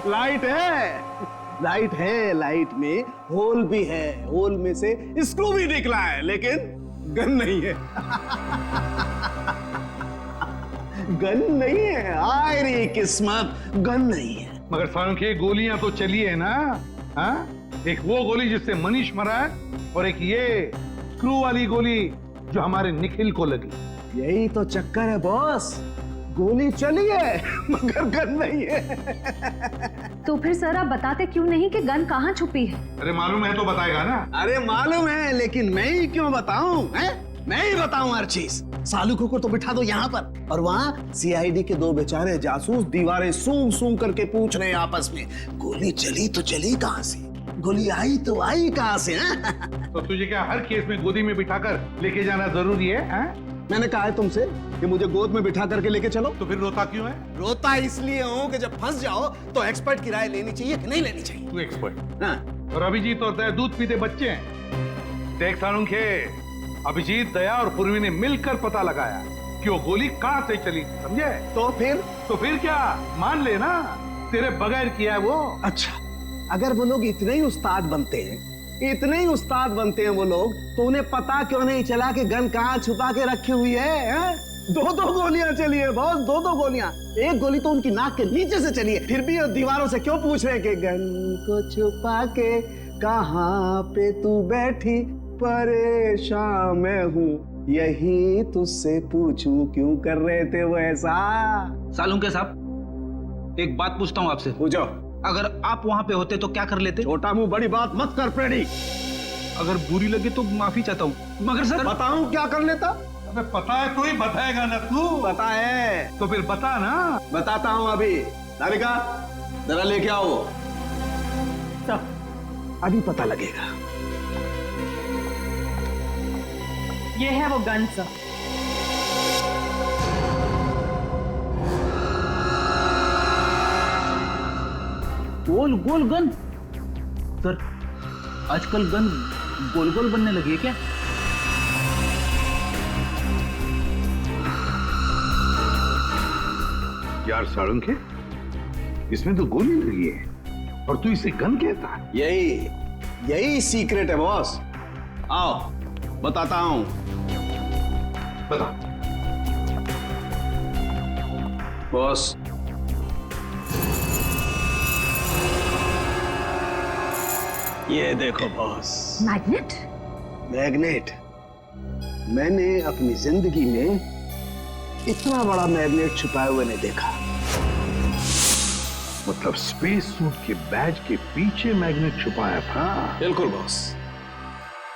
Light है, light है, light में होल भी है, होल में से स्क्रू भी निकला है, लेकिन गन नहीं है। गन नहीं है, आय रे किस्मत, गन नहीं है। मगर सालुंखे गोलियां तो चली है ना? हाँ, एक वो गोली जिससे मनीष मरा है और एक ये स्क्रू वाली गोली जो हमारे निखिल को लगी। यही तो चक्कर है बॉस, गोली चली है मगर गन नहीं है। तो फिर सर आप बताते क्यों नहीं कि गन कहाँ छुपी है? अरे मालूम है तो बताएगा ना। अरे मालूम है, लेकिन मैं ही क्यों बताऊं? मैं ही बताऊं हर चीज। सालुखों को तो बिठा दो यहाँ पर, और वहाँ सीआईडी के 2 बेचारे जासूस दीवारें सूंघ सूंघ करके पूछ रहे हैं आपस में, गोली चली तो चली कहाँ से, गोली आई तो आई कहाँ से? तो तुझे क्या हर केस में गोदी में बिठाकर लेके जाना जरूरी है? मैंने कहा है तुमसे कि मुझे गोद में बिठा करके लेके चलो। तो फिर रोता क्यों है? रोता इसलिए हूँ कि जब फंस जाओ तो एक्सपर्ट की राय लेनी चाहिए कि नहीं लेनी चाहिए। तू एक्सपर्ट। हाँ। और अभिजीत और दया दूध पीते बच्चे हैं। देख सालुंखे, अभिजीत, दया और पूर्वी ने मिलकर पता लगाया कि वो गोली कहाँ से चली, समझे? तो फिर क्या मान लेना, तेरे बगैर किया है वो। अच्छा, अगर वो लोग इतने ही उस्ताद बनते हैं, इतने ही उस्ताद बनते हैं वो लोग, तो उन्हें पता क्यों नहीं चला कि गन कहाँ छुपा के रखी हुई है? 2 गोलियां चली है बॉस, 2 गोलियां। एक गोली तो उनकी नाक के नीचे से चली है, फिर भी दीवारों से क्यों पूछ रहे हैं कि गन को छुपा के कहाँ पे तू बैठी, परेशान मैं हूँ, यही तुझसे पूछूं क्यों कर रहे थे वो ऐसा? सालुंखे साहब, एक बात पूछता हूँ आपसे। पूछो। अगर आप वहां पे होते तो क्या कर लेते? छोटा मुंह बड़ी बात मत कर प्रेडी। अगर बुरी लगे तो माफी चाहता हूँ, मगर सर बताऊं क्या कर लेता? अबे पता है तो ही बताएगा ना तू। पता है तो फिर बता ना। बताता हूँ अभी। राधिका जरा लेके आओ, अभी पता लगेगा। ये है वो गन सर। गोल गोल गन? सर आजकल गन गोल गोल बनने लगी है क्या? यार सालुंखे, इसमें तो गोली लगी है और तू इसे गन कहता है? यही सीक्रेट है बॉस। आओ बताता हूं। बता। बॉस, ये देखो बॉस, मैग्नेट? मैग्नेट। मैंने अपनी जिंदगी में इतना बड़ा मैग्नेट छुपाए हुए नहीं देखा। मतलब स्पेस सूट के बैज के पीछे मैग्नेट छुपाया था? बिल्कुल बॉस।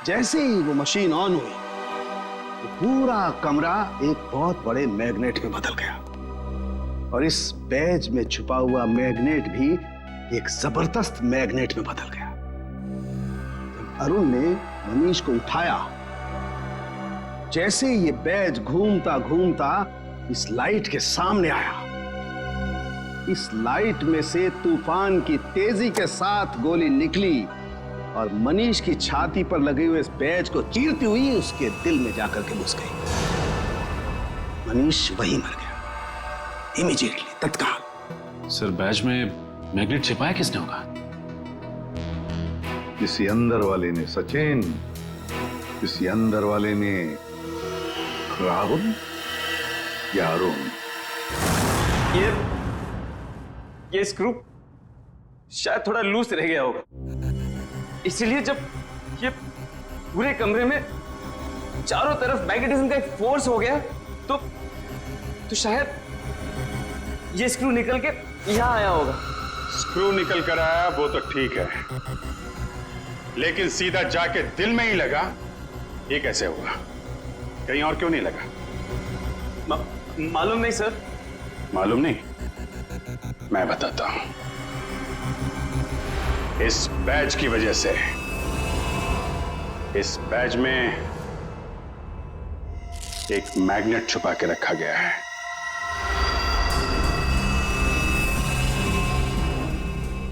जैसे ही वो मशीन ऑन हुई, तो पूरा कमरा एक बहुत बड़े मैग्नेट में बदल गया, और इस बैज में छुपा हुआ मैग्नेट भी एक जबरदस्त मैग्नेट में बदल गया। जब अरुण ने मनीष को उठाया, जैसे ये बैज घूमता घूमता इस लाइट के सामने आया, इस लाइट में से तूफान की तेजी के साथ गोली निकली और मनीष की छाती पर लगे हुए इस बैज को चीरती हुई उसके दिल में जाकर के घुस गई। मनीष वहीं मर गया, इमीडिएटली, तत्काल। सर बैज में मैग्नेट छिपाया किसने होगा? किसी अंदर वाले ने सचिन, किसी अंदर वाले ने राहुल या अरुण। ये स्क्रू शायद थोड़ा लूज रह गया होगा, इसीलिए जब ये पूरे कमरे में चारों तरफ मैग्नेटिज्म का एक फोर्स हो गया तो शायद ये स्क्रू निकल के यहां आया होगा। स्क्रू निकल कर आया वो तो ठीक है, लेकिन सीधा जाके दिल में ही लगा, ये कैसे हुआ? कहीं और क्यों नहीं लगा? मालूम नहीं सर। मालूम नहीं? मैं बताता हूं। इस बैज की वजह से, इस बैज में एक मैग्नेट छुपा के रखा गया है।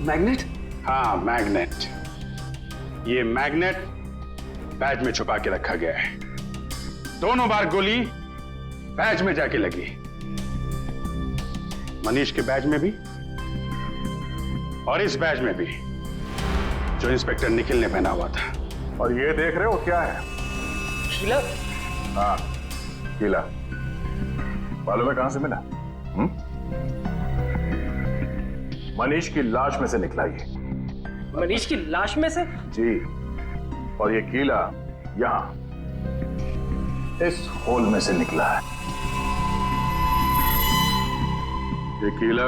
मैग्नेट? हाँ, मैग्नेट। ये मैग्नेट बैज में छुपा के रखा गया है। दोनों बार गोली बैज में जाके लगी, मनीष के बैज में भी और इस बैज में भी जो इंस्पेक्टर निखिल ने पहना हुआ था। और ये देख रहे हो क्या है? शीला, हाँ, कीला। मालूम है कहां से मिला? मनीष की लाश में से निकला ये। मनीष की लाश में से? जी, और ये कीला यहां इस होल में से निकला है। ये कीला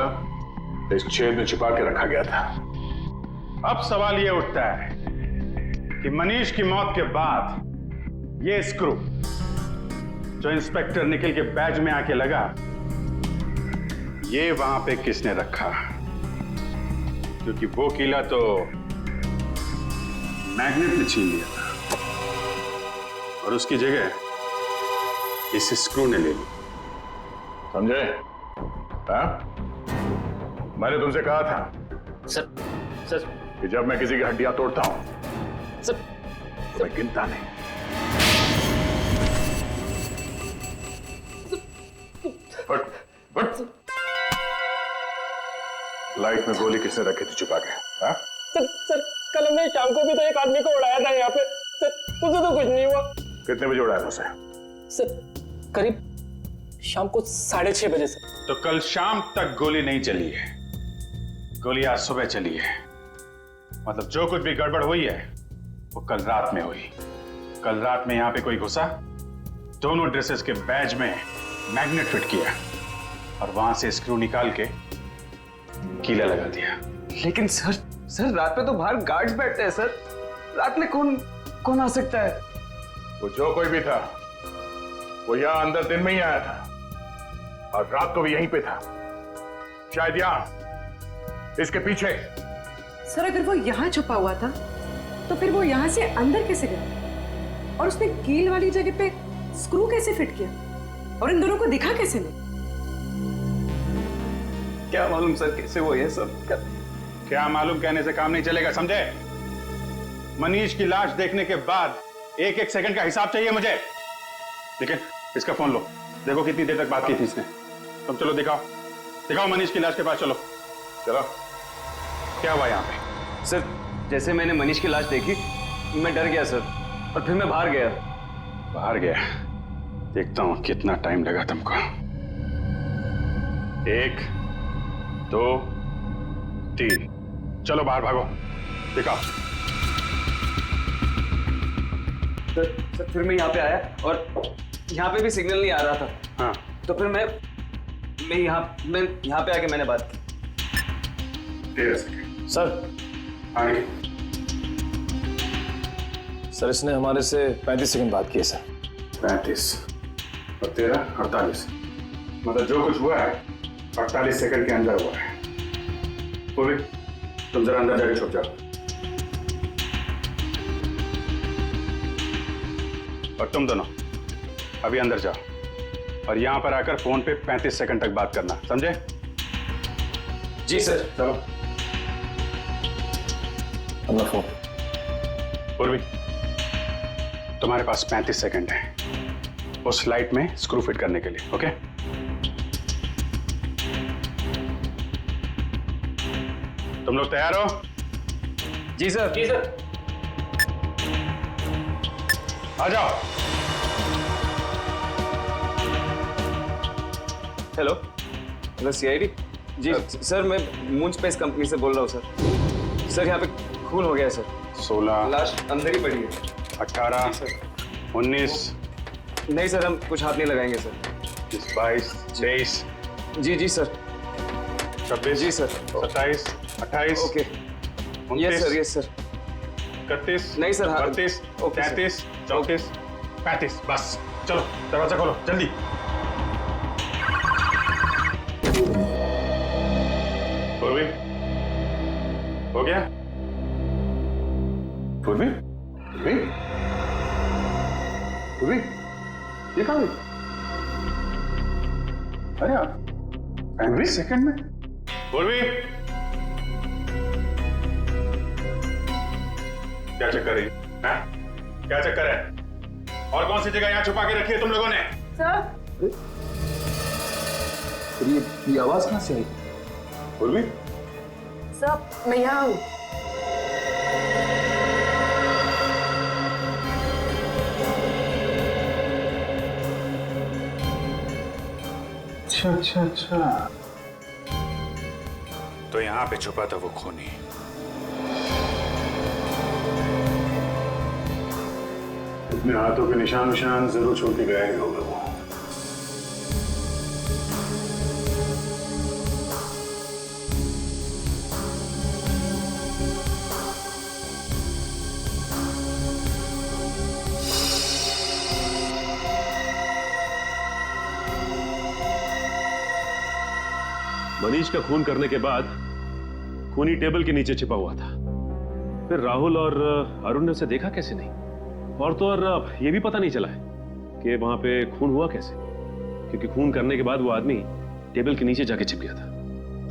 इस छेद में छिपा के रखा गया था। अब सवाल यह उठता है कि मनीष की मौत के बाद ये स्क्रू जो इंस्पेक्टर निखिल के बैज में आके लगा, ये वहां पे किसने रखा? क्योंकि वो कीला तो मैग्नेट ने छीन लिया था और उसकी जगह इस स्क्रू ने ले ली। समझे? हाँ? मैंने तुमसे कहा था सर कि जब मैं किसी की हड्डियां तोड़ता हूं सर तो मैं गिनता नहीं। बट लाइट में गोली किसने रखी थी छुपा के? हाँ? सर कल हमने शाम को भी तो एक आदमी को उड़ाया था यहाँ पे। सर तुझे तो कुछ नहीं हुआ। कितने बजे उड़ाया था उसे? सर करीब शाम को 6:30 बजे से। तो कल शाम तक गोली नहीं चली है, गोली आज सुबह चली है। मतलब जो कुछ भी गड़बड़ हुई है वो कल रात में हुई। कल रात में यहां पे कोई घुसा, दोनों ड्रेसेस के बैज में मैग्नेट फिट किया और वहां से स्क्रू निकाल के कीला लगा दिया। लेकिन सर रात में तो बाहर गार्ड्स बैठते हैं सर। रात में कौन आ सकता है? वो जो कोई भी था वो यहां अंदर दिन में ही आया था और रात को भी यहीं पे था, शायद यहां इसके पीछे। सर अगर वो यहाँ छुपा हुआ था तो फिर वो यहाँ से अंदर कैसे गया? और उसने कील वाली जगह पे स्क्रू कैसे फिट किया? और इन दोनों को दिखा कैसे नहीं? क्या मालूम सर कैसे वो ये सब क्या मालूम कहने से काम नहीं चलेगा, समझे? मनीष की लाश देखने के बाद एक एक सेकंड का हिसाब चाहिए मुझे। लेकिन इसका फोन लो, देखो कितनी देर तक बात की थी इसने। तुम चलो दिखाओ मनीष की लाश के पास। चलो क्या हुआ यहाँ पे? सर जैसे मैंने मनीष की लाश देखी मैं डर गया सर, और फिर मैं बाहर गया। देखता हूँ कितना टाइम लगा तुमको। 1 2 3, चलो बाहर भागो, दिखाओ। सर फिर मैं यहाँ पे आया और यहाँ पे भी सिग्नल नहीं आ रहा था। हाँ, तो फिर मैं यहाँ पे आके मैंने बात की। 13 सेकंड। सर आगे। सर इसने हमारे से 35 सेकंड बात की है सर। 35 और 13 48। मतलब जो कुछ हुआ है 48 सेकंड के अंदर हुआ है। पूरी तुम जरा अंदर जाके छुप जाओ। और तुम दोनों अभी अंदर जाओ और यहां पर आकर फोन पे 35 सेकंड तक बात करना, समझे? जी सर। चलो। अपना फोन। पूर्वी तुम्हारे पास 35 सेकंड है उस लाइट में स्क्रू फिट करने के लिए, ओके? तुम लोग तैयार हो? जी सर। आ जाओ। Hello CID. जी सर मैं मून स्पेस कंपनी से बोल रहा हूँ सर। सर यहाँ पे खून हो गया है सर। 16 लाश अंदर ही पड़ी है। 18 19 नहीं सर हम कुछ हाथ नहीं लगाएंगे सर। 22 23 जी सर। 26 जी सर। 27 28 ओके। 29 यस सर 31 नहीं सर, हाँ। 32 ओके, सर। 33 34 35। बस चलो दरवाजा खोलो जल्दी। पूर्वी हो गया? पूर्वी ये कहाँ गई? अरे यार 35 सेकंड में। पूर्वी क्या चक्कर है? क्या चक्कर है? और कौन सी जगह यहाँ छुपा के रखी है तुम लोगों ने? सर फिर ये आवाज कहाँ से आई? उर्वी, सर मैं यहाँ हूँ। अच्छा अच्छा अच्छा, तो यहाँ पे छुपा था वो खूनी। अपने हाथों के निशान निशान जरूर छोड़ के गया ही होगा वो। मनीष का खून करने के बाद खूनी टेबल के नीचे छिपा हुआ था। फिर राहुल और अरुण ने उसे देखा कैसे नहीं, और तो और ये भी पता नहीं चला है कि वहां पे खून हुआ कैसे, क्योंकि खून करने के बाद वो आदमी टेबल के नीचे जाके छिप गया था।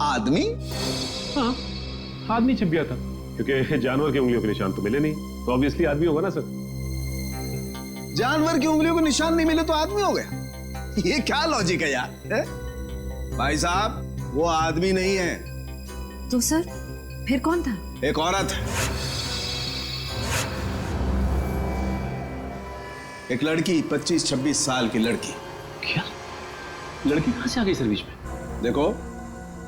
आदमी? हाँ, आदमी छिप गया था, क्योंकि जानवर की उंगलियों के निशान तो मिले नहीं, तो ऑब्वियसली आदमी होगा ना सर। जानवर की उंगलियों को निशान नहीं मिले तो आदमी हो गया? ये क्या लॉजिक है यार? है? भाई साहब, वो आदमी नहीं है। तो सर फिर कौन था? एक औरत, एक लड़की, 25-26 साल की लड़की। क्या? लड़की कहां से आ गई सर बीच में? देखो,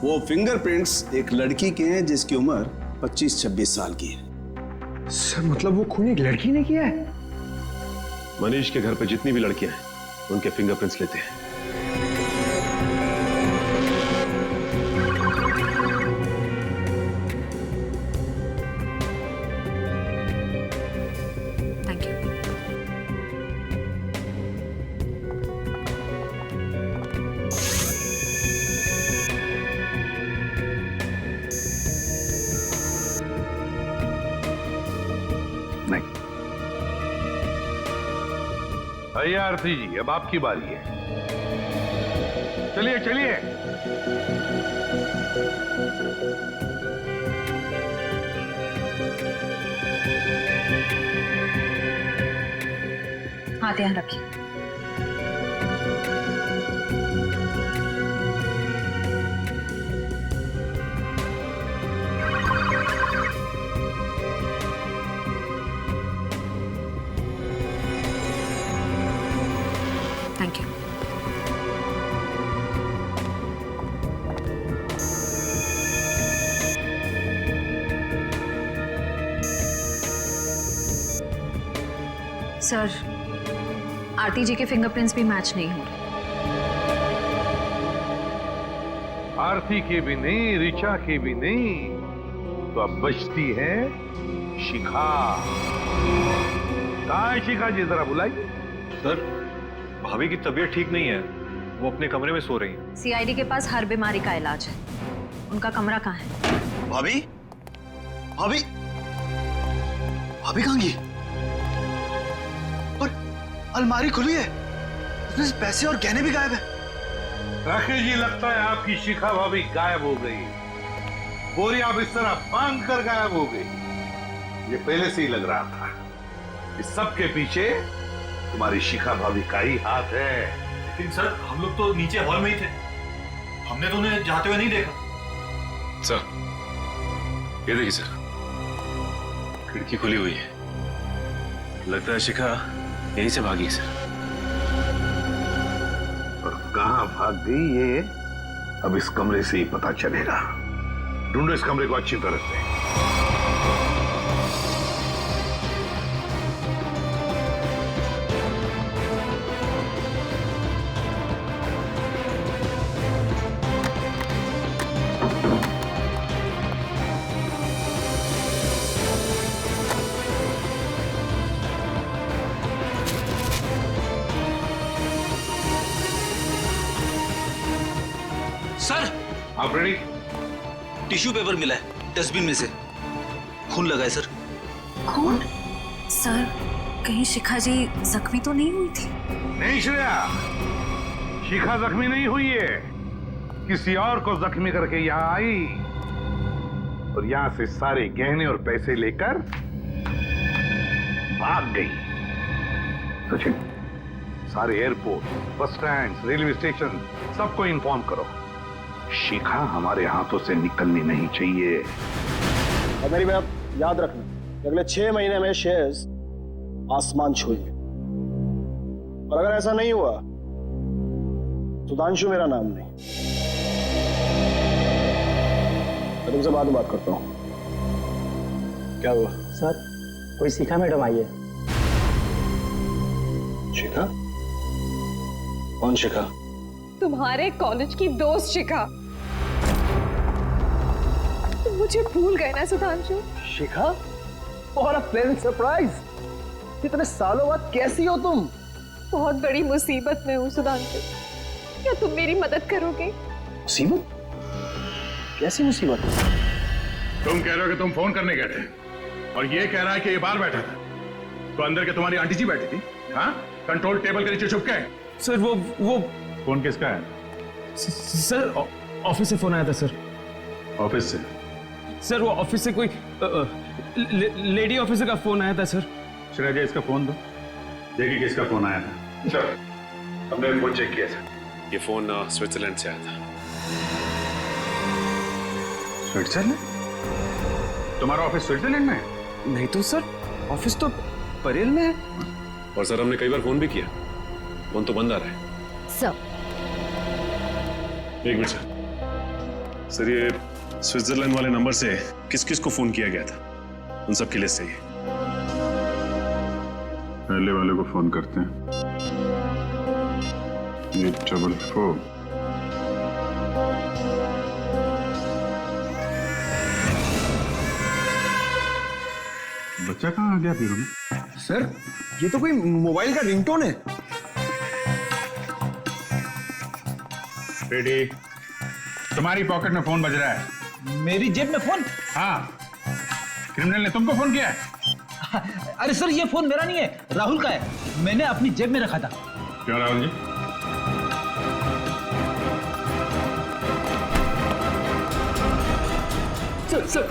वो फिंगरप्रिंट्स एक लड़की के हैं जिसकी उम्र 25-26 साल की है। सर मतलब वो खून एक लड़की ने किया है? मनीष के घर पे जितनी भी लड़कियां हैं उनके फिंगरप्रिंट्स लेते हैं। Thank you. नहीं। भैया आरती जी, अब आपकी बारी है। चलिए चलिए। हाथ यहाँ रखिए। Thank you. सर, आरती जी के फिंगरप्रिंट्स भी मैच नहीं हो रहे। आरती के भी नहीं, ऋचा के भी नहीं, तो अब बचती है शिखा। कहाँ है शिखा जी? जरा बुलाइए। सर, भाभी की तबीयत ठीक नहीं है, वो अपने कमरे में सो रही है। सीआईडी के पास हर बीमारी का इलाज है। उनका कमरा कहाँ है? भाभी? भाभी? भाभी कहाँ गई? और अलमारी खुली है, उसमें से पैसे और गहने भी गायब है। राकेश जी, लगता है आपकी शिखा भाभी गायब हो गई। बोरी आप इस तरह बांध कर गायब हो गई। ये पहले से ही लग रहा था। इस सब के पीछे तुम्हारी शिखा भाभी का ही हाथ है। लेकिन सर, हम लोग तो नीचे हॉल में ही थे, हमने तो उन्हें जाते हुए नहीं देखा। सर, ये देखिए सर, खिड़की खुली हुई है। लगता है शिखा यहीं से भागी सर। और कहां भाग गई ये अब इस कमरे से ही पता चलेगा। ढूंढो इस कमरे को अच्छी तरह से। सर, आप रेडी? टिश्यू पेपर मिला है डस्टबिन में से, खून लगा है सर। खून? सर, कहीं शिखा जी जख्मी तो नहीं हुई थी? नहीं श्रेया, शिखा जख्मी नहीं हुई है, किसी और को जख्मी करके यहां आई और यहां से सारे गहने और पैसे लेकर भाग गई। सचिन, सारे airport, bus stand, railway station सबको इन्फॉर्म करो। शिखा हमारे हाथों से निकलनी नहीं चाहिए। और मेरी बात याद रखना, अगले 6 महीने में शेयर्स आसमान छूएंगे, और अगर ऐसा नहीं हुआ सुधांशु मेरा नाम नहीं। मैं तुमसे बाद में बात करता हूं। क्या हुआ? सर कोई शिखा मैडम आई है। शिखा? कौन शिखा? तुम्हारे कॉलेज की दोस्त शिखा। तुम मुझे भूल गए ना सुधांशु? शिखा? और अ प्लेजेंट सरप्राइज। इतने सालों बाद कैसी हो तुम? बहुत बड़ी मुसीबत में हूँ सुधांशु, क्या तुम मेरी मदद करोगे? मुसीबत? कैसी मुसीबत? तुम कह रहे हो कि तुम फोन करने गए थे और ये कह रहा है कि ये बाहर बैठा था, तो अंदर के तुम्हारी आंटी जी बैठी थी, हाँ? कंट्रोल टेबल के नीचे छुप के। सर वो फोन किसका है? सर ऑफिस से फोन आया था सर। ऑफिस से? सर वो ऑफिस से कोई लेडी ऑफिसर का फोन आया था सर। श्रेया जी इसका फोन दो, देखिए किसका फोन आया था। सर हमने फोन चेक किया था, ये फोन स्विट्जरलैंड से आया था। स्विट्जरलैंड? तुम्हारा ऑफिस स्विट्जरलैंड में है? नहीं तो सर, ऑफिस तो परेल में है। और सर हमने कई बार फोन भी किया, फोन तो बंद आ रहा है। सर एक मिनट सर, ये स्विट्जरलैंड वाले नंबर से किस किस को फोन किया गया था, उन सब की लिस्ट चाहिए। पहले वाले को फोन करते हैं। 844। बच्चा कहाँ आ गया फिर में? सर ये तो कोई मोबाइल का रिंगटोन है। बेटी, तुम्हारी पॉकेट में फोन बज रहा है। मेरी जेब में फोन? हाँ, क्रिमिनल ने तुमको फोन किया है। अरे सर ये फोन मेरा नहीं है, राहुल का है, मैंने अपनी जेब में रखा था। क्यों राहुल जी? सर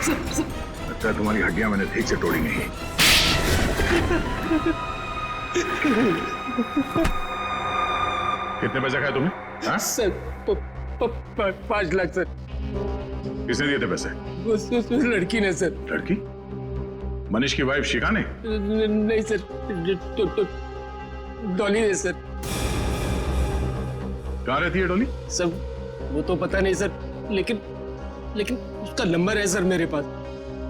अच्छा तुम्हारी हड्डियां मैंने ठीक से तोड़ी नहीं। कितने पैसे खाए तुम्हें? हाँ? Sir 5 lakh sir. किसने दिए थे पैसे? उस लड़की ने सर। लड़की? मनीष की वाइफ शिखा ने? नहीं सर, डॉली ने सर। कहाँ रहती है डॉली? सर वो तो पता नहीं सर, लेकिन उसका नंबर है सर मेरे पास।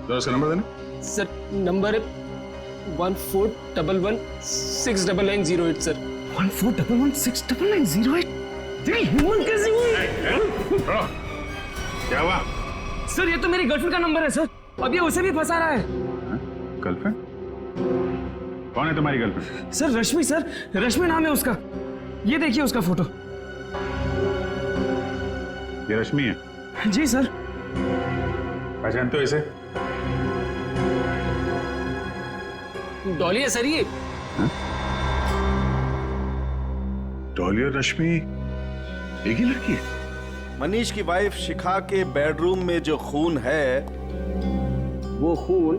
तो उसका नंबर देना। सर नंबर है 1411699908 सर। 1411699908? तेरी हिम्मत कैसी हुई? क्या हुआ? सर ये तो मेरी गर्लफ्रेंड का नंबर है सर, अब ये उसे भी फंसा रहा है। गर्लफ्रेंड? कौन है तुम्हारी गर्लफ्रेंड? सर रश्मि सर, रश्मि नाम है उसका। ये देखिए उसका फोटो। ये रश्मि है? जी सर। पहचानते हो इसे? डॉली है सर ये। डॉली और रश्मि एक ही लड़की है? मनीष की वाइफ शिखा के बेडरूम में जो खून है वो खून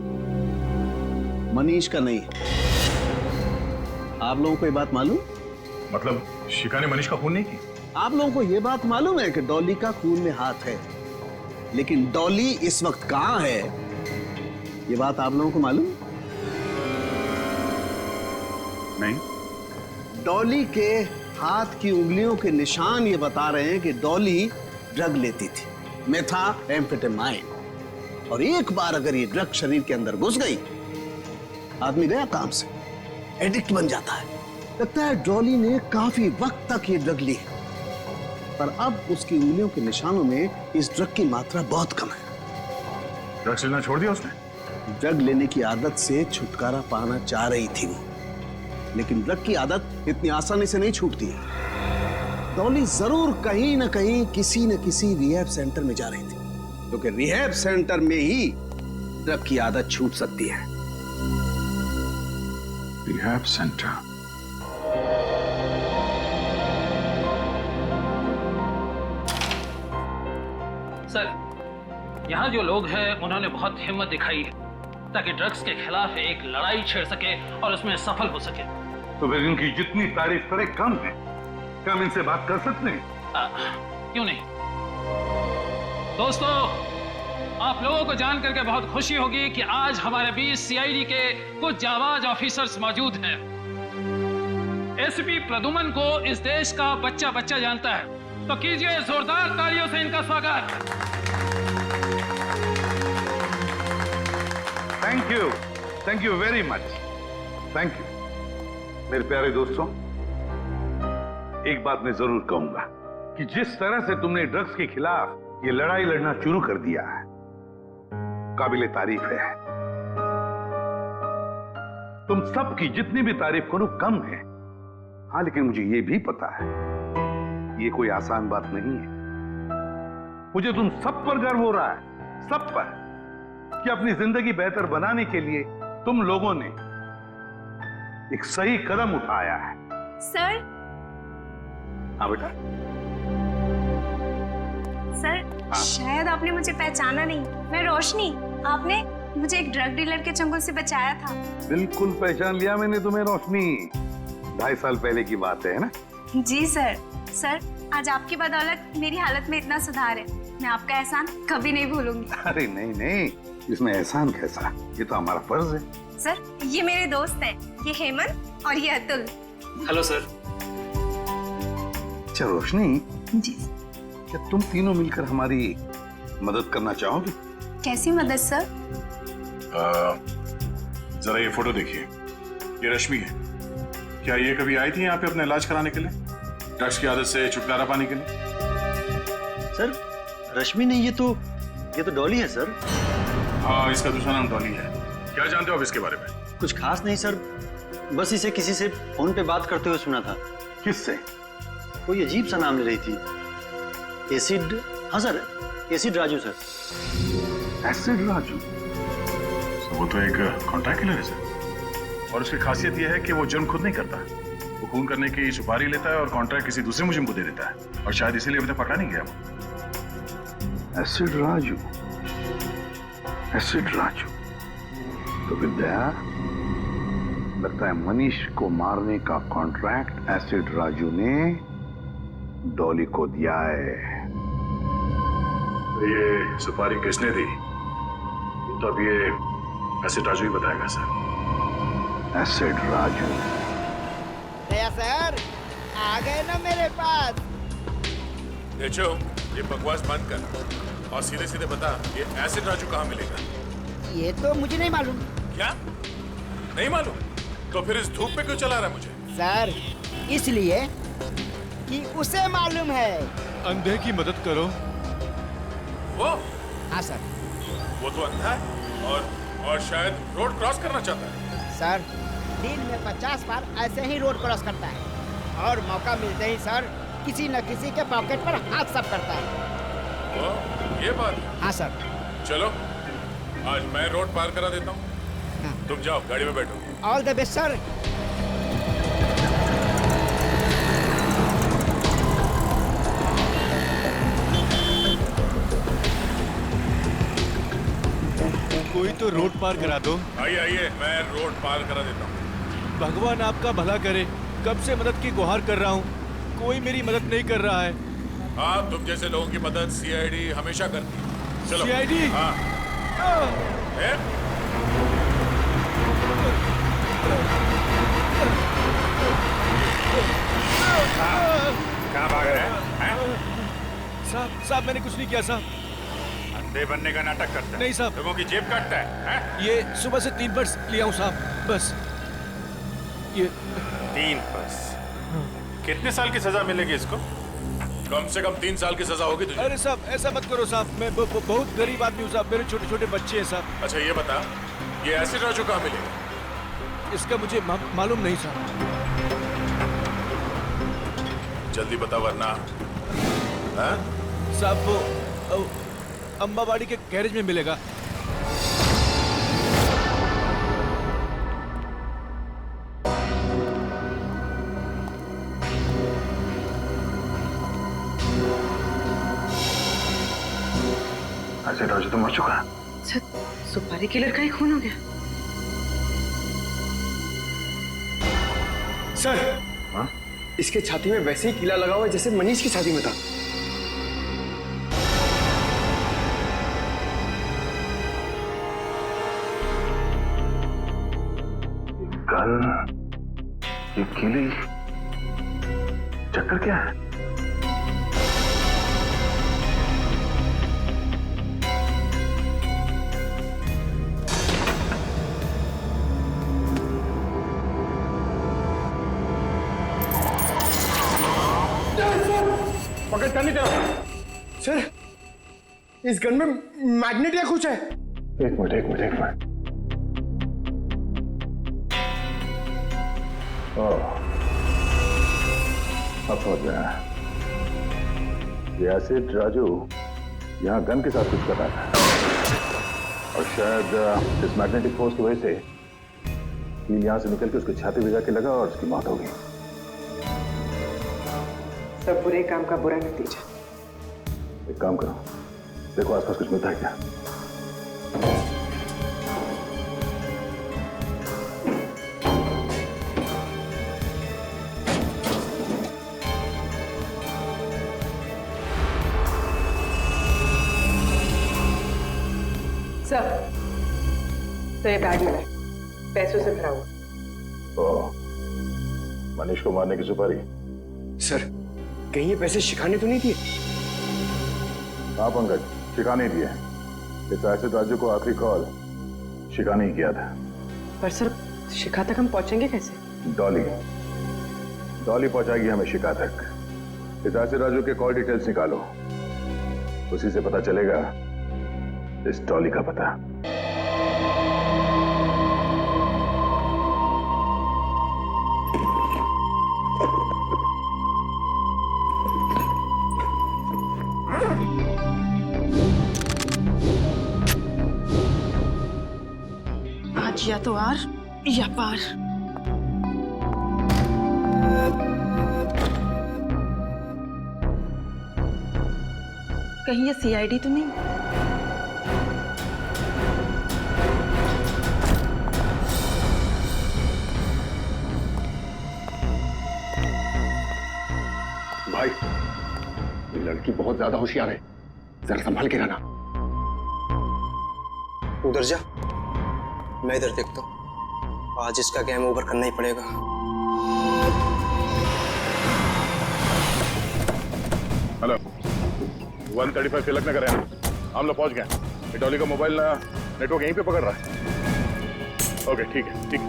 मनीष का नहीं है। आप लोगों को ये बात मालूम? मतलब शिखा ने मनीष का खून नहीं किया? आप लोगों को ये बात मालूम है कि डॉली का खून में हाथ है, लेकिन डॉली इस वक्त कहां है ये बात आप लोगों को मालूम? नहीं। डॉली के हाथ की उंगलियों के निशान ये बता रहे हैं कि डॉली ड्रग लेती थी, मेथाम्फेटामाइन, और एक बार अगर ये ड्रग शरीर के अंदर घुस गई, आदमी गया काम से, एडिक्ट बन जाता है। लगता है डॉली ने काफी वक्त तक ये ड्रग ली है, पर अब उसकी उंगलियों के निशानों में इस ड्रग की मात्रा बहुत कम है। ड्रग्स लेना छोड़ दिया उसने? ड्रग लेने की आदत से छुटकारा पाना चाह रही थी वो, लेकिन ड्रग की आदत इतनी आसानी से नहीं छूटती है। डॉली जरूर कहीं ना कहीं किसी न किसी रिहैब सेंटर में जा रही थी, क्योंकि रिहैब सेंटर में ही ड्रग की आदत छूट सकती है। Rehab centre? सर यहाँ जो लोग हैं उन्होंने बहुत हिम्मत दिखाई है ताकि ड्रग्स के खिलाफ एक लड़ाई छेड़ सके और उसमें सफल हो सके। तो फिर इनकी जितनी तारीफ करे कम है। क्या हम इनसे बात कर सकते हैं? क्यों नहीं? दोस्तों, आप लोगों को जान करके बहुत खुशी होगी कि आज हमारे बीच सीआईडी के कुछ जाबाज ऑफिसर्स मौजूद हैं। एसपी प्रदुमन को इस देश का बच्चा बच्चा जानता है, तो कीजिए जोरदार तालियों से इनका स्वागत। Thank you very much, thank you. मेरे प्यारे दोस्तों, एक बात मैं जरूर कहूंगा कि जिस तरह से तुमने ड्रग्स के खिलाफ ये लड़ाई लड़ना शुरू कर दिया है, काबिले तारीफ है। तुम सबकी जितनी भी तारीफ करो कम है। हाँ, लेकिन मुझे ये भी पता है ये कोई आसान बात नहीं है। मुझे तुम सब पर गर्व हो रहा है, सब पर, कि अपनी जिंदगी बेहतर बनाने के लिए तुम लोगों ने एक सही कदम उठाया है। सर। हाँ बेटा। सर, शायद आपने मुझे पहचाना नहीं। मैं रोशनी, आपने मुझे एक ड्रग डीलर के चंगुल से बचाया था। बिल्कुल पहचान लिया मैंने तुम्हें रोशनी। 2.5 साल पहले की बात है ना? जी सर। सर, आज आपकी बदौलत मेरी हालत में इतना सुधार है, मैं आपका एहसान कभी नहीं भूलूंगी। अरे नहीं नहीं, इसमें एहसान कैसा, ये तो हमारा फर्ज है। सर, ये मेरे दोस्त हैं, ये हेमंत और ये अतुल। Hello sir. अच्छा रोशनी जी, क्या तुम तीनों मिलकर हमारी मदद करना चाहोगे? कैसी मदद सर? जरा ये फोटो देखिए, ये रश्मि है। क्या ये कभी आई थी यहाँ पे अपना इलाज कराने के लिए, ड्रग्स की आदत से छुटकारा पाने के लिए? सर, रश्मि नहीं, ये तो डॉली है सर। हाँ, इसका दूसरा नाम डॉली है। क्या जानते हो आप इसके बारे में? कुछ खास नहीं सर, बस इसे किसी से फोन पे बात करते हुए सुना था। किससे? कोई अजीब सा नाम ले रही थी। एसिड, हाँ sir, acid Raju sir. Acid Raju? वो तो एक कॉन्ट्रैक्ट किलर है सर, और उसकी खासियत यह है कि वो जुर्म खुद नहीं करता, वो खून करने की सुपारी लेता है और कॉन्ट्रैक्ट किसी दूसरे मुजरिम को दे देता है, और शायद इसीलिए अभी तक पकड़ा नहीं गया वो। Acid Raju, acid Raju. तो विद्या, लगता है मनीष को मारने का कॉन्ट्रैक्ट एसिड राजू ने डॉली को दिया है। ये सुपारी किसने दी, तो अब ये एसिड राजू ही बताएगा सर। एसिड राजू। दया सर, आ गए ना मेरे पास। देखो, ये बकवास बंद कर और सीधे सीधे बता, ये एसिड राजू कहाँ मिलेगा? ये तो मुझे नहीं मालूम। क्या नहीं मालूम? तो फिर इस धूप पे क्यों चला रहा है मुझे? सर, इसलिए कि उसे मालूम है। अंधे की मदद करो। वो? हाँ सर। वो तो अंधा है और शायद रोड क्रॉस करना चाहता है। सर, दिन में 50 बार ऐसे ही रोड क्रॉस करता है, और मौका मिलते ही सर किसी न किसी के पॉकेट पर हाथ साफ करता है। वो ये बात? हाँ सर। चलो, आज मैं रोड पार करा देता हूँ। हाँ। तुम जाओ, गाड़ी में बैठो। All the best sir. कोई तो रोड पार करा दो। आइए आइए, मैं रोड पार करा देता हूँ। भगवान आपका भला करे, कब से मदद की गुहार कर रहा हूँ, कोई मेरी मदद नहीं कर रहा है। हाँ, तुम जैसे लोगों की मदद सीआईडी हमेशा करती है। चलो। सीआईडी? हाँ। कहाँ भाग रहे हैं? साहब, मैंने कुछ नहीं किया साहब। अंधे बनने का नाटक करता है? नहीं साहब। लोगों की जेब काटता है? ये सुबह से 3 पर्स लिया हूँ साहब, बस ये 3 पर्स। कितने साल की सजा मिलेगी इसको? कम से कम 3 साल की सजा होगी तुझे। अरे साहब, ऐसा मत करो साहब, मैं बहुत गरीब आदमी हूँ साहब, मेरे छोटे छोटे बच्चे हैं साहब। अच्छा ये बता, ये एसिड राजू कहाँ मिलेगा? इसका मुझे मालूम नहीं साहब। जल्दी बता वरना। हाँ? साहब, वो अम्बावाड़ी के गैरेज में मिलेगा। एसिड राजू तो मर चुका है। सर, सुपारी किलर का ही खून हो गया। सर, हाँ? इसके छाती में वैसे ही कीला लगा हुआ है जैसे मनीष की छाती में था। ये गीली चक्कर क्या है? पकड़ कर नहीं तेरा। सर, इस गन में मैग्नेट या कुछ है। एक मिनट। अब समझ गया। ये एसिड राजू यहाँ गन के साथ कुछ कर रहा था और शायद इस मैग्नेटिक फोर्स की वजह से कील यहाँ से निकल के उसकी छाती में जाके लगा और उसकी मौत हो गई। सब बुरे काम का बुरा नतीजा। एक काम करो, देखो आसपास कुछ मिलता है क्या। सर, तो ये बैग मिला है, पैसों से भरा हुआ। ओह, मनीष को मारने की सुपारी। सर, कहीं ये पैसे शिखा ने तो नहीं दिए? हाँ पंकज, शिखा नहीं दिए। इस एसिड राजू को आखिरी कॉल शिखा ने ही किया था। पर सर, शिखा तक हम पहुंचेंगे कैसे? डॉली पहुंचाएगी हमें शिखा तक। इस एसिड राजू के कॉल डिटेल्स निकालो, उसी से पता चलेगा इस डॉली का पता। आज या तो आर या पार। कहीं ये सीआईडी तो नहीं? भाई, ये लड़की बहुत ज्यादा होशियार है, जरा संभाल के रहना। उधर जा, मैं इधर देखता हूँ। आज इसका गेम ओवर करना ही पड़ेगा। हेलो, 135 तिलक नगर है, हम लोग पहुंच गए। डॉली का मोबाइल नेटवर्क यहीं पे पकड़ रहा है। ओके, ठीक है, ठीक है।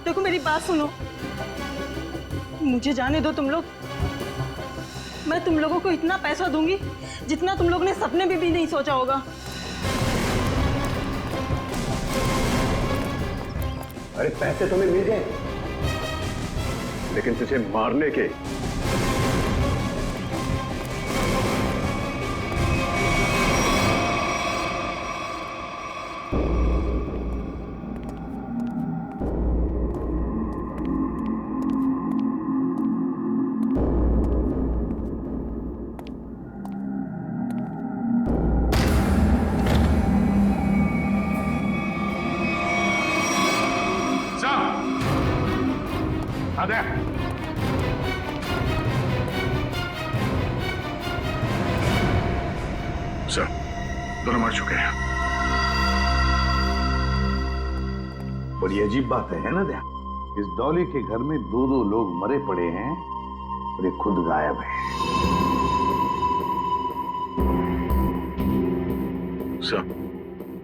देखो मेरी बात सुनो, मुझे जाने दो तुम लोग। मैं तुम लोगों को इतना पैसा दूंगी जितना तुम लोग ने सपने में भी नहीं सोचा होगा। अरे पैसे तुम्हें मिल गए, लेकिन तुझे मारने के। सर, दोनों मर चुके हैं। बड़ी अजीब बात है ना दया, इस डॉली के घर में दो लोग मरे पड़े हैं और ये खुद गायब है। सर,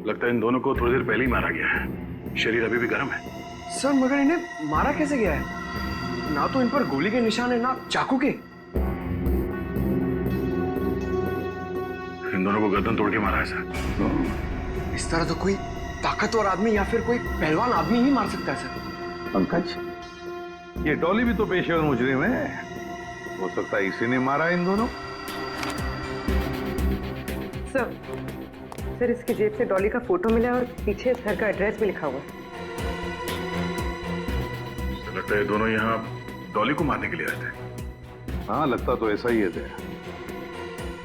लगता है इन दोनों को थोड़ी देर पहले ही मारा गया है। शरीर अभी भी गर्म है। सर, मगर इन्हें मारा कैसे गया है? ना तो इन पर गोली के निशान है, ना चाकू के। इन दोनों को गर्दन तोड़ के मारा है सर। इस तरह तो कोई ताकतवर आदमी या फिर कोई पहलवान आदमी ही मार सकता है सर। पंकज, ये डॉली भी तो पेशेवर मुजरिम है, हो सकता है इसी ने मारा इन दोनों। सर, इसकी जेब से डॉली का फोटो मिला और पीछे इस घर का एड्रेस भी लिखा हुआ है। लगता है दोनों यहाँ डॉली को मारने के लिए आए थे। हाँ, लगता तो ऐसा ही है दया,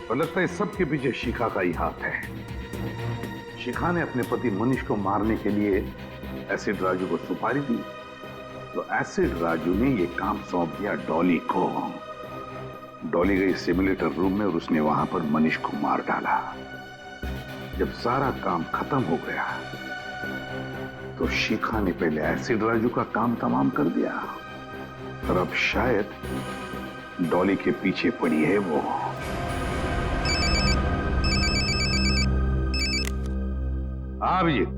और लगता है सबके पीछे शिखा का ही हाथ है। शिखा ने अपने पति मनीष को मारने के लिए एसिड राजू को सुपारी दी तो एसिड राजू ने ये काम सौंप दिया डॉली को। डॉली गई सिमुलेटर रूम में और उसने वहां पर मनीष को मार डाला। जब सारा काम खत्म हो गया तो शिखा ने पहले एसिड राजू का काम तमाम कर दिया और अब शायद डॉली के पीछे पड़ी है वो। अभिजीत,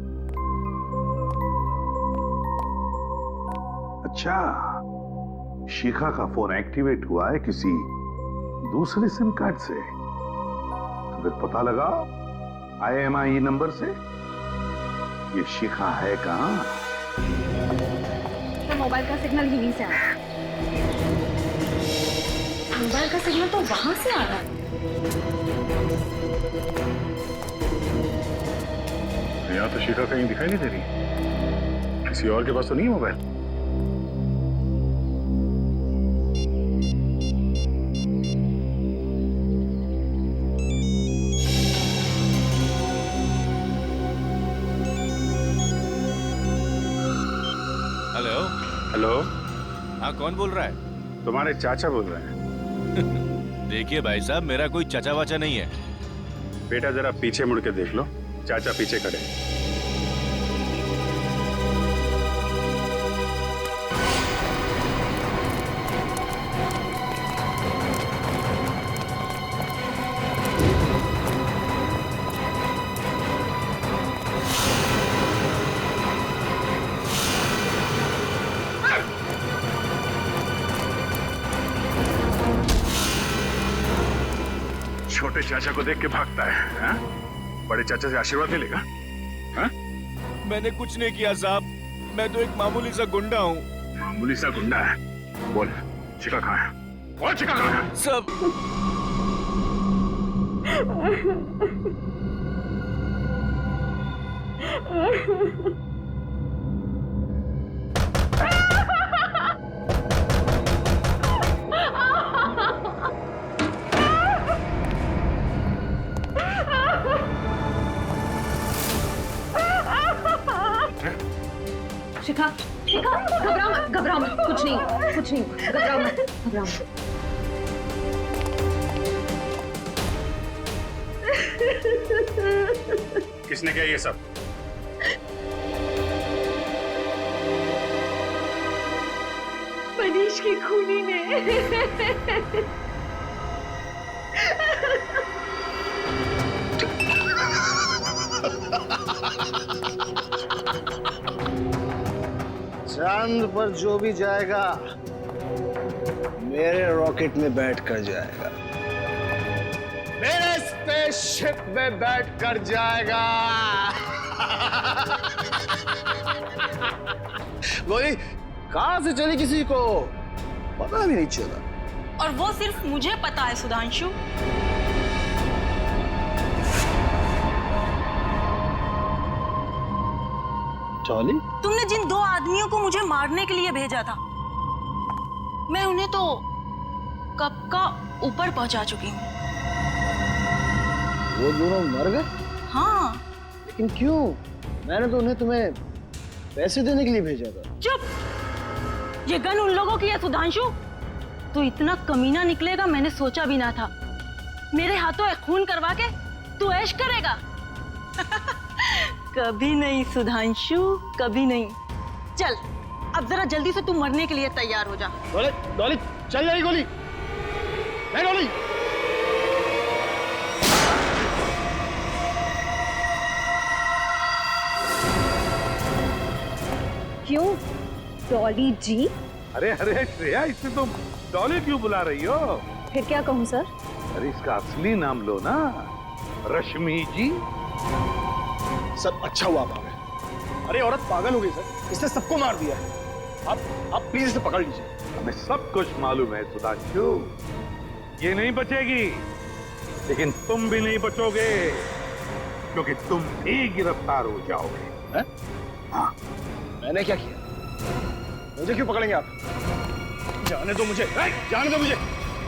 अच्छा, शिखा का फोन एक्टिवेट हुआ है किसी दूसरे सिम कार्ड से, तो फिर पता लगा IMEI नंबर से ये शिखा है कहां? तो मोबाइल का सिग्नल यहीं से आ रहा है। मोबाइल का सिग्नल तो वहां से आ रहा है। यहाँ तो शिखा कहीं दिखाई नहीं दे रही। किसी और के पास तो नहीं है मोबाइल? हेलो हेलो, हाँ, कौन बोल रहा है? तुम्हारे चाचा बोल रहे हैं। देखिए भाई साहब, मेरा कोई चाचा वाचा नहीं है। बेटा जरा पीछे मुड़ के देख लो, चाचा पीछे खड़े। छोटे चाचा को देख के भागता है, हा? बड़े चाचा से आशीर्वाद मिलेगा? हा? मैंने कुछ नहीं किया साहब, मैं तो एक मामूली सा गुंडा हूँ। मामूली सा गुंडा है? बोल, शिखा कहाँ है? बोल, शिखा कहाँ है? सब शिखा, शिखा, घबराओ मत, घबराओ मत, कुछ नहीं, घबराओ मत, घबराओ मत। किसने किया ये सब? मनीष की खूनी ने। चांद पर जो भी जाएगा मेरे रॉकेट में बैठ कर जाएगा, मेरे स्पेसशिप में बैठ कर जाएगा। गोली कहां से चली किसी को पता भी नहीं चला। और वो सिर्फ मुझे पता है सुधांशु। डॉली, तुमने जिन दो आदमियों को मुझे मारने के लिए भेजा था, मैं उन्हें तो कब का ऊपर पहुंचा चुकी हूँ। वो दोनों मर गए? हाँ। लेकिन क्यों? मैंने तो उन्हें तुम्हें पैसे देने के लिए भेजा था। चुप! ये गन उन लोगों की है सुधांशु। तू इतना कमीना निकलेगा मैंने सोचा भी ना था। मेरे हाथों खून करवा के तू ऐश करेगा? कभी नहीं सुधांशु, कभी नहीं। चल अब जरा जल्दी से तू मरने के लिए तैयार हो जा। डॉली, डॉली, चल जाएगी गोली। नहीं डॉली। क्यों डॉली जी? अरे अरे श्रेया, इसे तुम डॉली क्यों बुला रही हो? फिर क्या कहूँ सर? अरे इसका असली नाम लो ना, रश्मि जी। सब अच्छा हुआ आप आ गए। अरे औरत पागल हो गई सर, इसने सबको मार दिया है। आप प्लीज इसे पकड़ लीजिए। हमें सब कुछ मालूम है सुधांशु, ये नहीं बचेगी, लेकिन तुम भी नहीं बचोगे, क्योंकि तुम भी गिरफ्तार हो जाओगे। है? हाँ। मैंने क्या किया? मुझे क्यों पकड़ेंगे आप? जाने दो मुझे, जाने दो मुझे,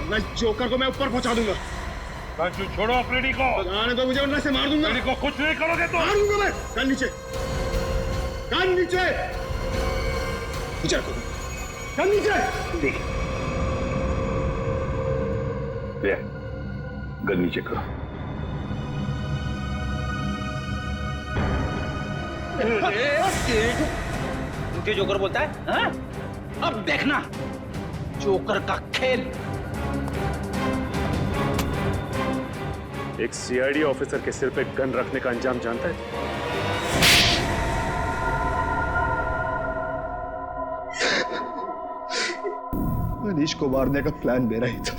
मैं जोकर को मैं ऊपर पहुंचा दूंगा। छोड़ो अपनी को। जाने दो मुझे, वरना से मार दूंगा। को कुछ नहीं करोगे तो मारूंगा मैं। कान नीचे, कान नीचे। नीचे रखो। गन नीचे। ठीक है, गन नीचे करो। मुझे जोकर बोलता है हाँ? अब देखना जोकर का खेल। एक सीआईडी ऑफिसर के सिर पे गन रखने का अंजाम जानता है? मनीष को मारने का प्लान मेरा ही था।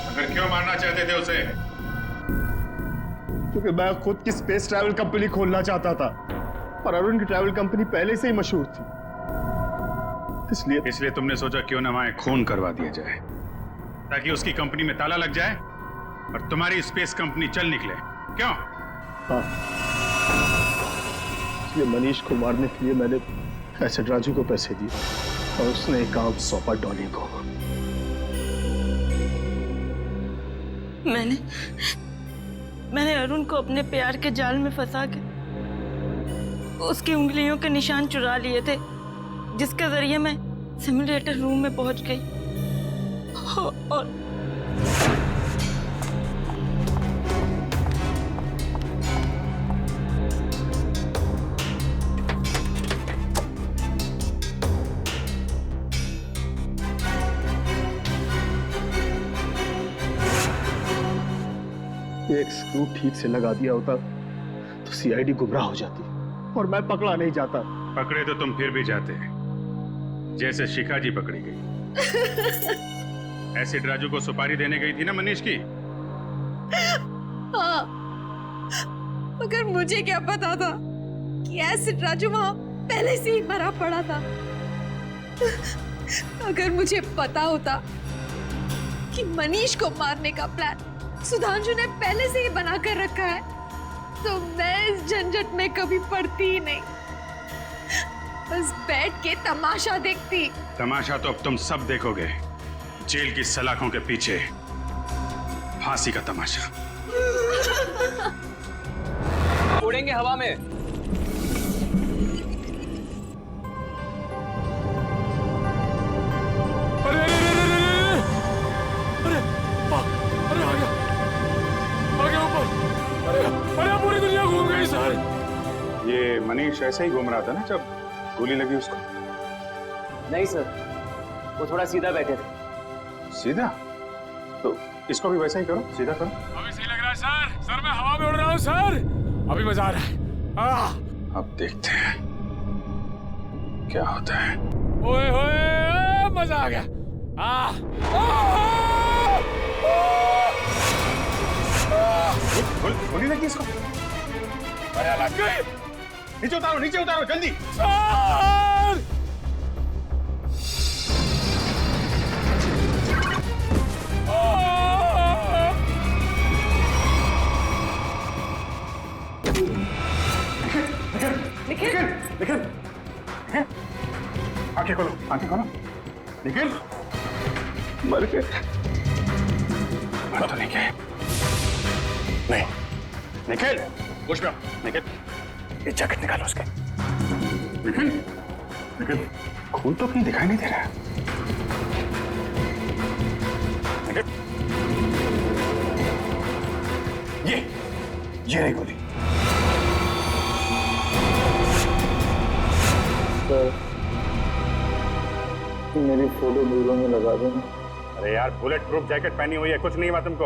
अगर क्यों मारना चाहते थे उसे? क्योंकि मैं खुद की स्पेस ट्रैवल कंपनी खोलना चाहता था और अरुण की ट्रैवल कंपनी पहले से ही मशहूर थी, इसलिए तुमने सोचा क्यों ना वहां खून करवा दिया जाए ताकि उसकी कंपनी में ताला लग जाए और तुम्हारी स्पेस कंपनी चल निकले। क्यों? हाँ, इसलिए मनीष को मारने के लिए मैंने एसिड राजू को पैसे दिए और उसने एक काम सौंपा डॉली को। मैंने अरुण को अपने प्यार के जाल में फंसा के उसकी उंगलियों के निशान चुरा लिए थे, जिसके जरिए मैं सिमुलेटर रूम में पहुंच गई और एक स्क्रू ठीक से लगा दिया होता तो सीआईडी गुमराह हो जाती और मैं पकड़ा नहीं जाता। पकड़े तो तुम फिर भी जाते, जैसे शिखा जी पकड़ी गई। एसिड राजू को सुपारी देने गई थी ना मनीष की। हाँ, मगर मुझे क्या पता था कि एसिड राजू वहां पहले से ही मरा पड़ा था। अगर मुझे पता होता कि मनीष को मारने का प्लान सुधांशु ने पहले से ही बना कर रखा है तो मैं इस झंझट में कभी पड़ती ही नहीं, बस बैठ के तमाशा देखती। तमाशा तो अब तुम सब देखोगे, जेल की सलाखों के पीछे फांसी का तमाशा। उड़ेंगे हवा में। पूरी दुनिया घूम गई सर। ये मनीष ऐसे ही घूम रहा था ना जब गोली लगी उसको? नहीं सर, वो थोड़ा सीधा बैठे थे। सीधा? तो इसको भी वैसा ही करो, सीधा करो। अभी सही लग रहा है सर। सर मैं हवा में उड़ रहा हूँ सर, अभी मजा आ रहा है। अब देखते हैं क्या होता है। ओए होए, मजा आ गया। गोली लगी इसको? अरे लग गई। नीचे उतारो, नीचे उतारो जल्दी। सर! निखिल, आंखें खोलो, आंखें खोलो। निखिल, मर गए। मर तो नहीं गए। नहीं, निखिल, होश में आओ। निखिल, ये जैकेट निकालो उसके। निखिल, निखिल, खून तो कहीं दिखाई नहीं दे रहा है। निखिल, ये रही गोली। मेरी फोटो दूरों में लगा देना। अरे यार, बुलेट प्रूफ जैकेट पहनी हुई है, कुछ नहीं हुआ तुमको।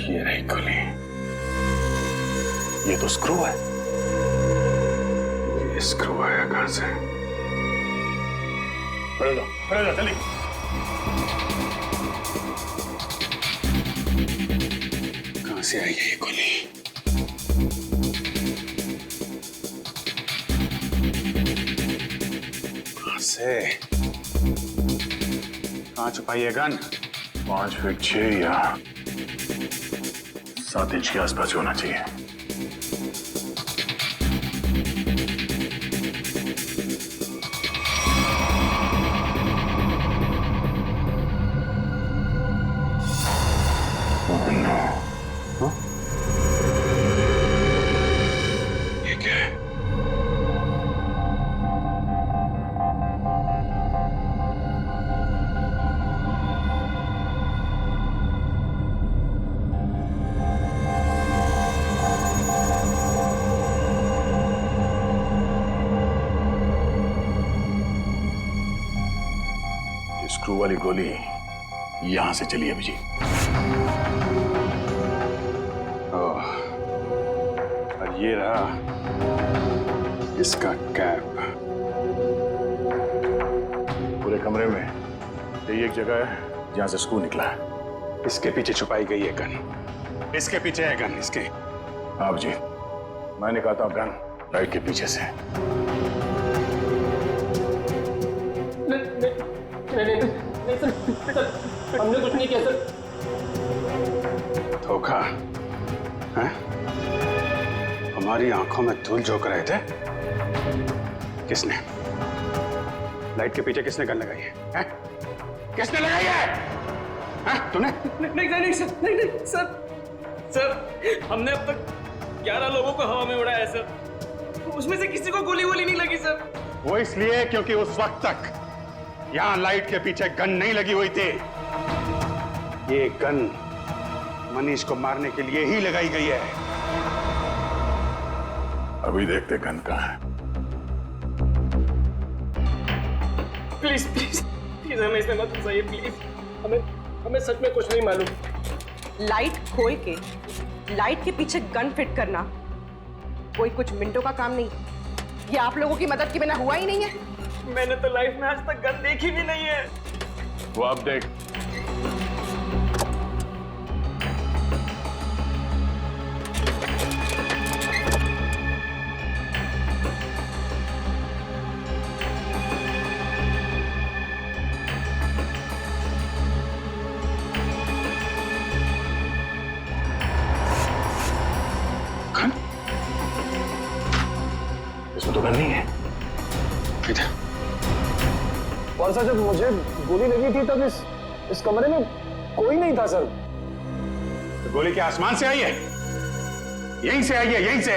ये रही गोली। ये तो स्क्रू है। ये स्क्रू आया कहां से? खड़े जाओ, जल्दी। कहां से आई है ये गोली? से कहां छुपाई है गन? 5 फीट 6 या 7 इंच के आसपास होना चाहिए। गोली यहां से चली अभिजीत। और ये रहा इसका कैप। पूरे कमरे में यही एक जगह है जहां से स्क्रू निकला है। इसके पीछे छुपाई गई है गन। इसके पीछे है गन इसके। हाँ जी, मैं निकालता हूँ गन लाइट के पीछे से। नहीं सर, हमने कुछ नहीं किया सर। धोखा है? हमारी आंखों में धूल झोंक रहे थे। किसने? लाइट के पीछे किसने गन लगाई है? किसने लगाई है? तूने? नहीं सर, हमने अब तक 11 लोगों को हवा में उड़ाया है सर। उसमें से किसी को गोली नहीं लगी सर। वो इसलिए क्योंकि उस वक्त तक यहां लाइट के पीछे गन नहीं लगी हुई थी। ये गन मनीष को मारने के लिए ही लगाई गई है। अभी देखते गन कहां है। प्लीज हमें इसमें मत फंसाइए प्लीज। हमें सच में कुछ नहीं मालूम। लाइट खोल के लाइट के पीछे गन फिट करना कोई कुछ मिनटों का काम नहीं। ये आप लोगों की मदद के बिना हुआ ही नहीं है। मैंने तो लाइफ में आज तक गन देखी भी नहीं है। वो आप देख। इसमें तो गन नहीं है। और सर, जब मुझे गोली लगी थी तब इस कमरे में कोई नहीं था सर। तो गोली क्या आसमान से आई है? यहीं से आई है, यहीं से।